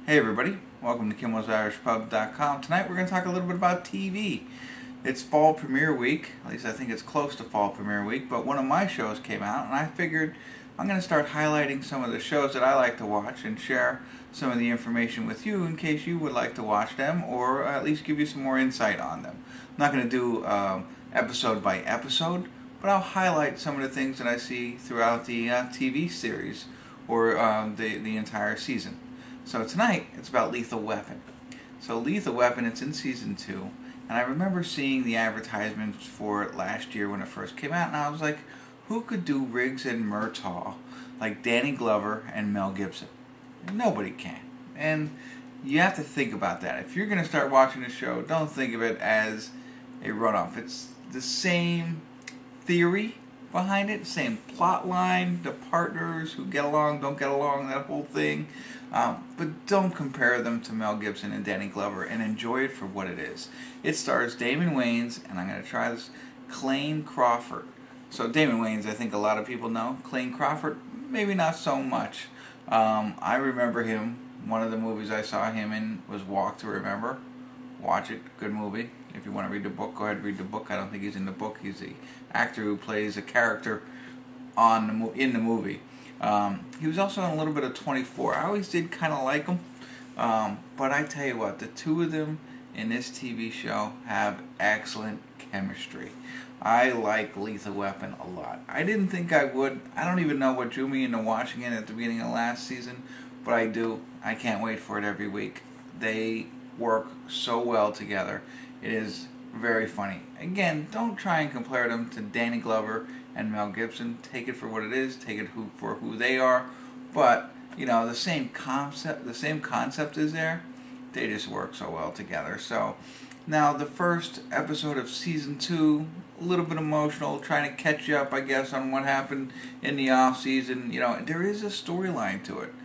Hey everybody, welcome to Kimmel'sIrishPub.com. Tonight we're going to talk a little bit about TV. It's fall premiere week, at least I think it's close to fall premiere week, but one of my shows came out and I figured I'm going to start highlighting some of the shows that I like to watch and share some of the information with you in case you would like to watch them or at least give you some more insight on them. I'm not going to do episode by episode, but I'll highlight some of the things that I see throughout the TV series or the entire season. So tonight, it's about Lethal Weapon. So Lethal Weapon, it's in season 2, and I remember seeing the advertisements for it last year when it first came out, and I was like, who could do Riggs and Murtaugh like Danny Glover and Mel Gibson? Nobody can. And you have to think about that. If you're going to start watching a show, don't think of it as a runoff. It's the same theory behind it, same plot line, the partners who get along, don't get along, that whole thing. But don't compare them to Mel Gibson and Danny Glover and enjoy it for what it is. It stars Damon Wayans, and I'm going to try this, Clayne Crawford. So Damon Wayans, I think a lot of people know. Clayne Crawford, maybe not so much. I remember him. One of the movies I saw him in was Walk to Remember. Watch it, good movie. If you want to read the book, go ahead and read the book. I don't think he's in the book. He's the actor who plays a character in the movie. He was also in a little bit of 24. I always did kind of like him. But I tell you what, the two of them in this TV show have excellent chemistry. I like Lethal Weapon a lot. I didn't think I would. I don't even know what drew me into watching it at the beginning of last season, but I do. I can't wait for it every week. They work so well together. It is very funny. Again, don't try and compare them to Danny Glover and Mel Gibson. Take it for what it is. Take it for who they are. But you know, the same concept is there. They just work so well together. So now the first episode of season 2, a little bit emotional, trying to catch you up, I guess, on what happened in the off season. You know, there is a storyline to it.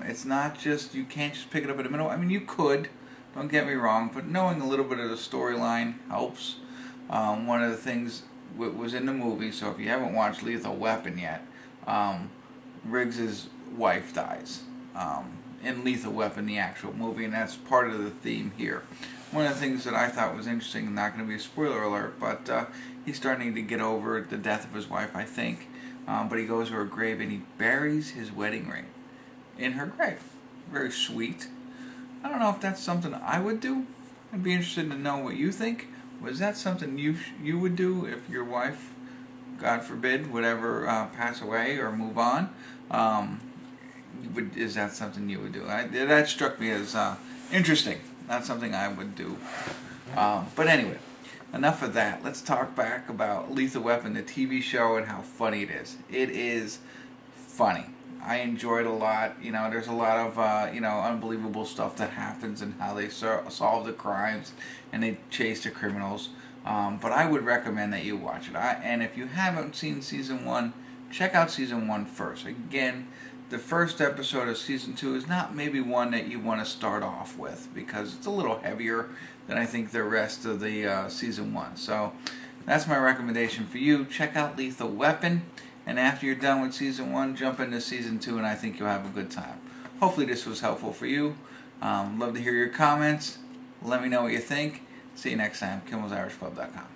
It's not just, you can't just pick it up in the middle. I mean, you could. Don't get me wrong, but knowing a little bit of the storyline helps. One of the things was in the movie, so if you haven't watched Lethal Weapon yet, Riggs' wife dies in Lethal Weapon, the actual movie, and that's part of the theme here. One of the things that I thought was interesting, not going to be a spoiler alert, but he's starting to get over the death of his wife, I think, but he goes to her grave and he buries his wedding ring in her grave. Very sweet. I don't know if that's something I would do. I'd be interested to know what you think. Was that something you would do if your wife, God forbid, would ever pass away or move on? Is that something you would do? That struck me as interesting. Not something I would do. But anyway, enough of that. Let's talk back about Lethal Weapon, the TV show, and how funny it is. It is funny. I enjoy it a lot. You know, there's a lot of unbelievable stuff that happens and how they solve the crimes and they chase the criminals. But I would recommend that you watch it. And if you haven't seen season 1, check out season 1 first. Again, the first episode of season 2 is not maybe one that you want to start off with because it's a little heavier than I think the rest of the season 1. So that's my recommendation for you. Check out Lethal Weapon. And after you're done with season 1, jump into season 2, and I think you'll have a good time. Hopefully this was helpful for you. Love to hear your comments. Let me know what you think. See you next time. Kimmel'sIrishPub.com.